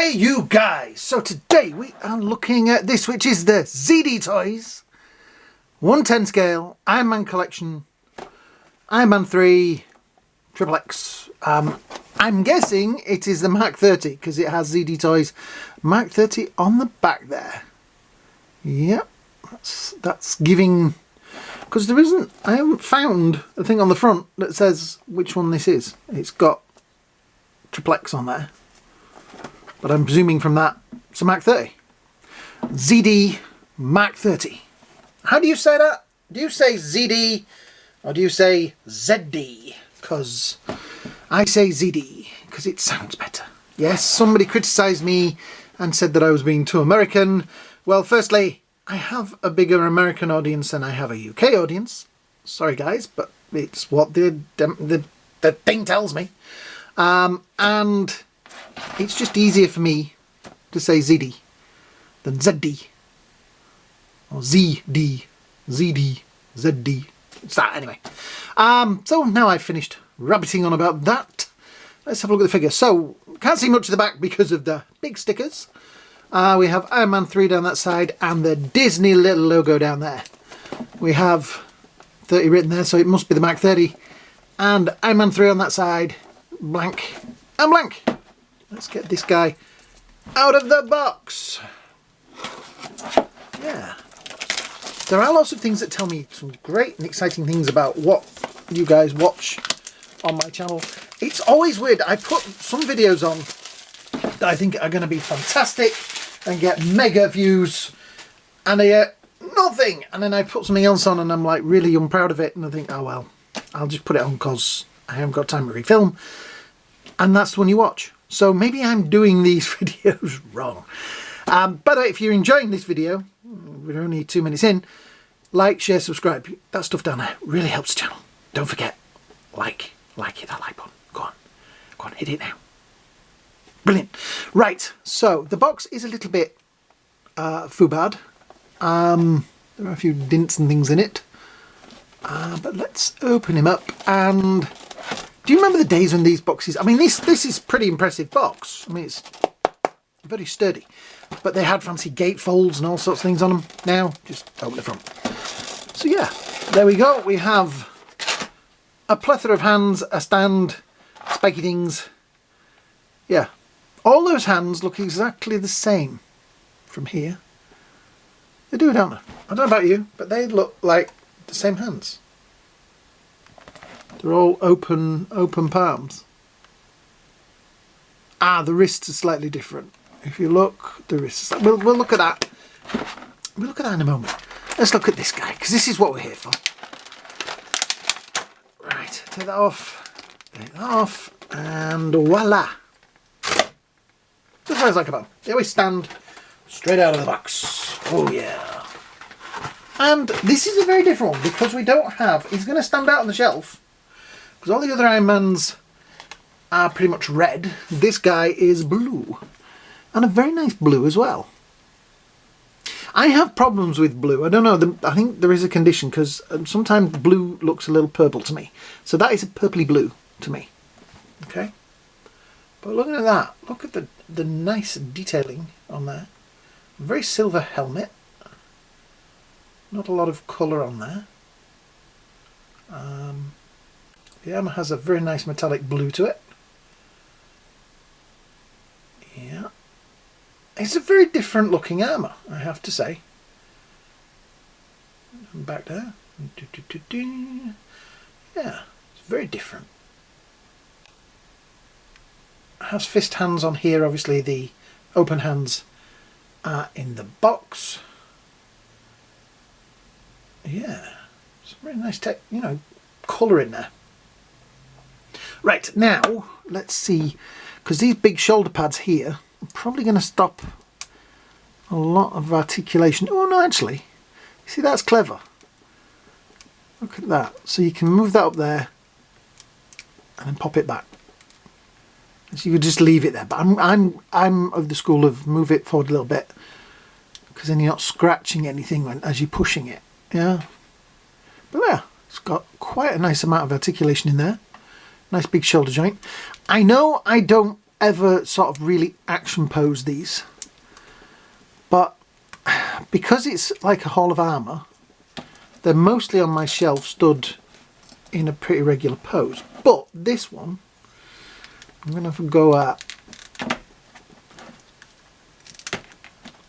Hey you guys! So today we are looking at this, which is the Zdtoys 110 scale Iron Man collection, Iron Man 3 XXX. I'm guessing it is the Mk30 because it has Zdtoys Mk30 on the back there. Yep, that's giving, because there isn't, I haven't found a thing on the front that says which one this is. It's got XXX on there, but I'm presuming from that it's a Mk30. ZD Mk30. How do you say that? Do you say ZD or do you say ZD? Because I say ZD because it sounds better. Yes, somebody criticised me and said that I was being too American. Well, firstly, I have a bigger American audience than I have a UK audience. Sorry guys, but it's what the thing tells me. And it's just easier for me to say ZD than ZD or ZD, ZD, ZD. It's that anyway. So now I've finished rabbiting on about that. Let's have a look at the figure. So can't see much of the back because of the big stickers. We have Iron Man 3 down that side and the Disney little logo down there. We have 30 written there, so it must be the Mk30. And Iron Man 3 on that side, blank and blank. Let's get this guy out of the box. Yeah. There are lots of things that tell me some great and exciting things about what you guys watch on my channel. It's always weird. I put some videos on that I think are going to be fantastic and get mega views, and I get nothing. And then I put something else on and I'm like really unproud of it, and I think, oh well, I'll just put it on because I haven't got time to refilm. And that's the one you watch. So maybe I'm doing these videos wrong. By the way, if you're enjoying this video, we're only 2 minutes in, like, share, subscribe. That stuff down there really helps the channel. Don't forget, hit that like button. Go on, hit it now. Brilliant. Right, so the box is a little bit foo-bad. There are a few dints and things in it. But let's open him up. And do you remember the days when these boxes, I mean, this is a pretty impressive box. I mean, it's very sturdy. But they had fancy gatefolds and all sorts of things on them. Now, just open the front. So yeah, there we go. We have a plethora of hands, a stand, spiky things. Yeah, all those hands look exactly the same from here. They do, don't they? I don't know about you, but they look like the same hands. They're all open palms. Ah, the wrists are slightly different. If you look, the wrists. We'll look at that. We'll look at that in a moment. Let's look at this guy, because this is what we're here for. Right, take that off, and voila. Just like a bum. They always stand straight out of the box. Oh yeah. And this is a very different one because we don't have. He's going to stand out on the shelf because all the other Iron Mans are pretty much red. This guy is blue, and a very nice blue as well. I have problems with blue. I don't know. I think there is a condition because sometimes blue looks a little purple to me. So that is a purpley blue to me. Okay. But looking at that, look at the nice detailing on there. Very silver helmet. Not a lot of colour on there. The armour has a very nice metallic blue to it. Yeah. It's a very different looking armour, I have to say. And back there. Yeah, it's very different. It has fist hands on here. Obviously the open hands are in the box. Yeah, it's a very nice colour in there. Right, now let's see, because these big shoulder pads here are probably going to stop a lot of articulation. Oh no, actually, see, that's clever. Look at that. So you can move that up there and then pop it back. So you could just leave it there, but I'm of the school of move it forward a little bit because then you're not scratching anything as you're pushing it. Yeah, but yeah, it's got quite a nice amount of articulation in there. Nice big shoulder joint. I know I don't ever sort of really action pose these, but because it's like a Hall of Armour, they're mostly on my shelf stood in a pretty regular pose. But this one, I'm going to have a go at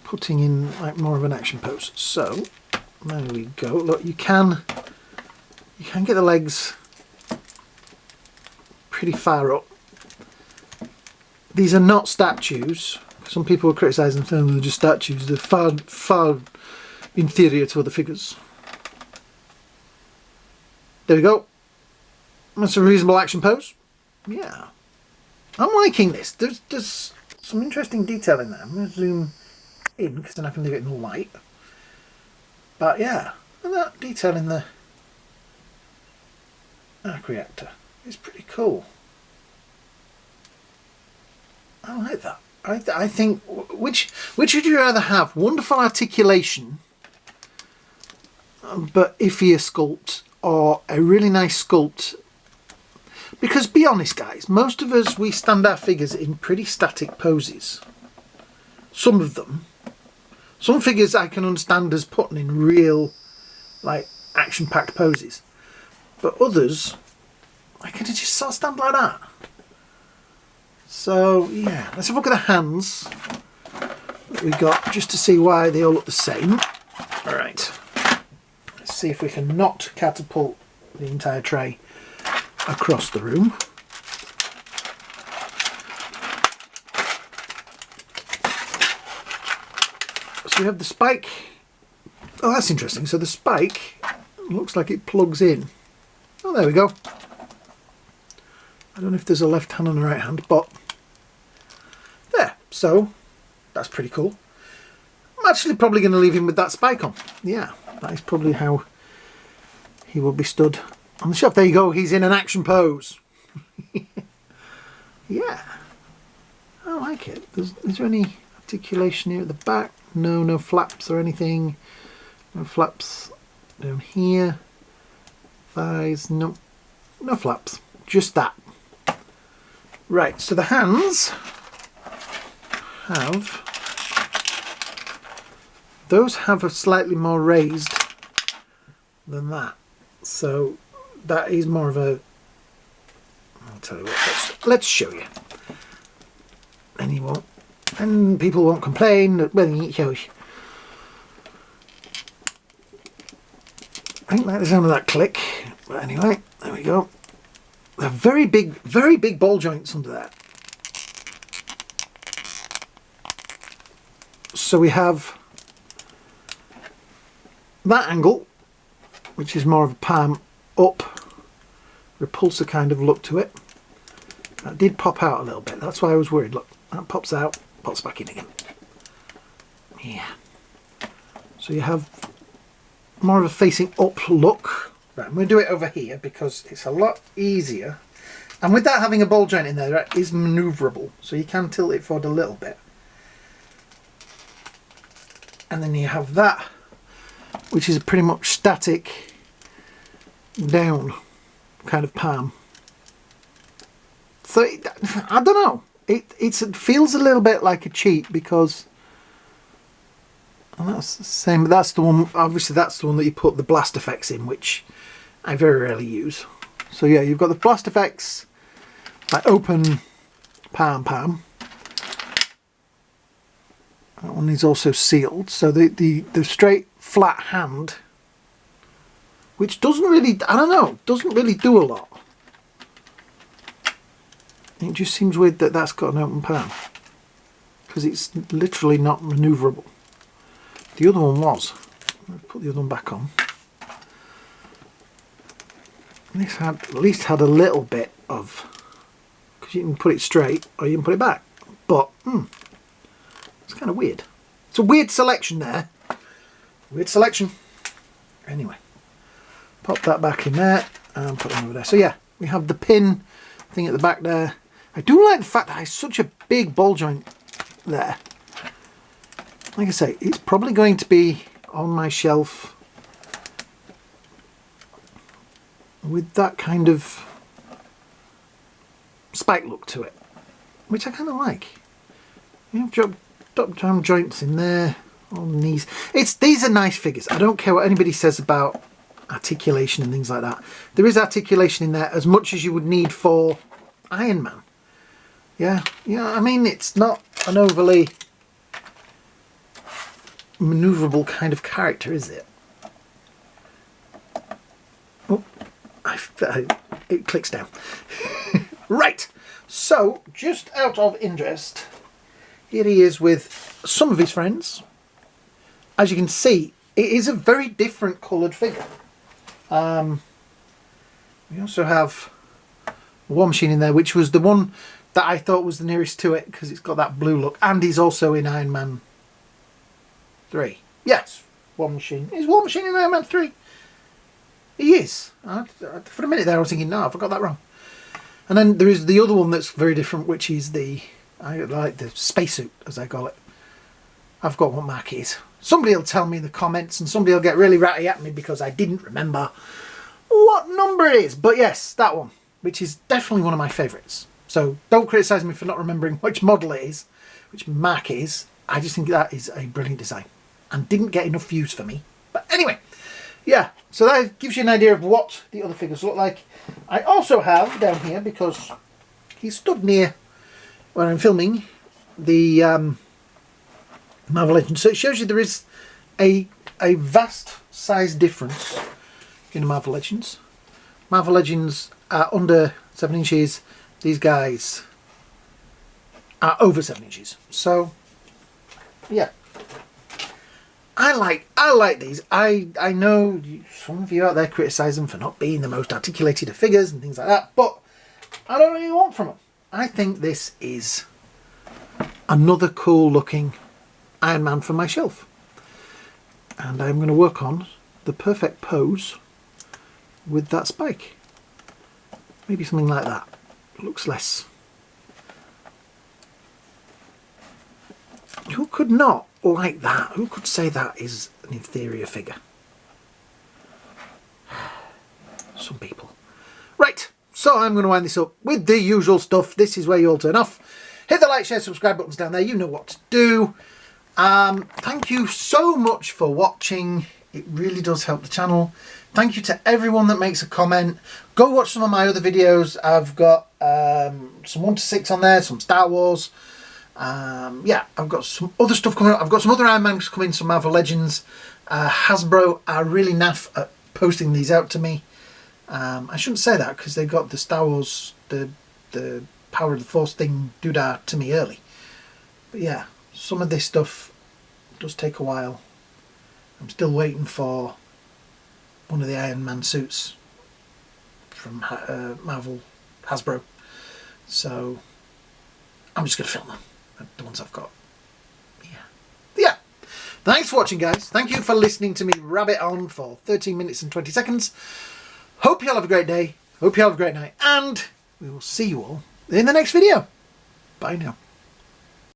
putting in like more of an action pose. So there we go. Look, you can get the legs pretty far up. These are not statues. Some people will criticise them saying they're just statues. They're far inferior to other figures. There we go. That's a reasonable action pose. Yeah. I'm liking this. There's some interesting detail in there. I'm going to zoom in because then I can leave it in the light. But yeah, and that detail in the arc reactor is pretty cool. I like that. I think, which would you rather have? Wonderful articulation, but iffier sculpt, or a really nice sculpt? Because be honest guys, most of us, we stand our figures in pretty static poses. Some of them. Some figures I can understand as putting in real, like, action-packed poses. But others, I can just sort of stand like that. So, yeah, let's have a look at the hands that we got, just to see why they all look the same. Alright, let's see if we can not catapult the entire tray across the room. So we have the spike. Oh, that's interesting. So the spike looks like it plugs in. Oh, there we go. I don't know if there's a left hand and a right hand, but there. So that's pretty cool. I'm actually probably going to leave him with that spike on. Yeah, that is probably how he will be stood on the shelf. There you go. He's in an action pose. Yeah, I like it. Is there any articulation here at the back? No, no flaps or anything. No flaps down here. Thighs, no flaps. Just that. Right, so the hands have a slightly more raised than that. So that is more of a, I'll tell you what, let's show you. And you won't, and people won't complain that, well, you show you. I don't like the sound of that click, but anyway, there we go. They're very big ball joints under there. So we have that angle, which is more of a palm up, repulsor kind of look to it. That did pop out a little bit. That's why I was worried. Look, that pops out, pops back in again. Yeah. So you have more of a facing up look. Right, I'm going to do it over here because it's a lot easier. And with that having a ball joint in there, that is manoeuvrable. So you can tilt it forward a little bit. And then you have that, which is a pretty much static down kind of palm. So I don't know. It feels a little bit like a cheat because, and that's the same. That's the one. Obviously, that's the one that you put the blast effects in, which I very rarely use. So yeah, you've got the blast effects, like open palm. That one is also sealed. So the straight flat hand, which doesn't really, I don't know, doesn't really do a lot. It just seems weird that that's got an open palm because it's literally not manoeuvrable. The other one was. Let's put the other one back on. This had at least had a little bit of, because you can put it straight or you can put it back, but it's kind of weird. It's a weird selection there. Weird selection. Anyway, pop that back in there and put it over there. So yeah, we have the pin thing at the back there. I do like the fact that it's such a big ball joint there. Like I say, it's probably going to be on my shelf with that kind of spike look to it. which I kind of like. You have drop down joints in there, on the knees. These are nice figures. I don't care what anybody says about articulation and things like that. There is articulation in there as much as you would need for Iron Man. Yeah, I mean, it's not an overly maneuverable kind of character, is it? Oh, it clicks down. Right, so just out of interest, here he is with some of his friends. As you can see, it is a very different coloured figure. We also have War Machine in there, which was the one that I thought was the nearest to it because it's got that blue look, and he's also in Iron Man 3. Yes, War Machine. Is War Machine in Iron Man 3? He is. For a minute there I was thinking, no, I got that wrong. And then there is the other one that's very different, which is I like the spacesuit, as I call it. I've got what mark it is. Somebody will tell me in the comments, and somebody will get really ratty at me because I didn't remember what number it is. But yes, that one, which is definitely one of my favourites. So don't criticise me for not remembering which model it is, which mark it is. I just think that is a brilliant design and didn't get enough views for me. But anyway, yeah, so that gives you an idea of what the other figures look like. I also have down here, because he stood near when I'm filming, the Marvel Legends. So it shows you there is a vast size difference in the Marvel Legends. Marvel Legends are under 7 inches. These guys are over 7 inches. So yeah, I like these. I know some of you out there criticise them for not being the most articulated of figures and things like that, but I don't really want from them. I think this is another cool looking Iron Man for my shelf, and I'm going to work on the perfect pose with that spike. Maybe something like that. Looks less. Who could not like that? Who could say that is an inferior figure? Some people. Right, so I'm going to wind this up with the usual stuff. This is where you all turn off. Hit the like, share, subscribe buttons down there. You know what to do. Thank you so much for watching. It really does help the channel. Thank you to everyone that makes a comment. Go watch some of my other videos. I've got some 1 to 6 on there, some Star Wars. Yeah, I've got some other stuff coming up. I've got some other Iron Mans coming, some Marvel Legends. Hasbro are really naff at posting these out to me. I shouldn't say that because they got the Star Wars, the Power of the Force thing doodah to me early. But yeah, some of this stuff does take a while. I'm still waiting for one of the Iron Man suits from Marvel Hasbro. So I'm just going to film them, the ones I've got. Yeah. Thanks for watching, guys. Thank you for listening to me rabbit on for 13 minutes and 20 seconds. Hope you all have a great day. Hope you all have a great night. And we will see you all in the next video. Bye now.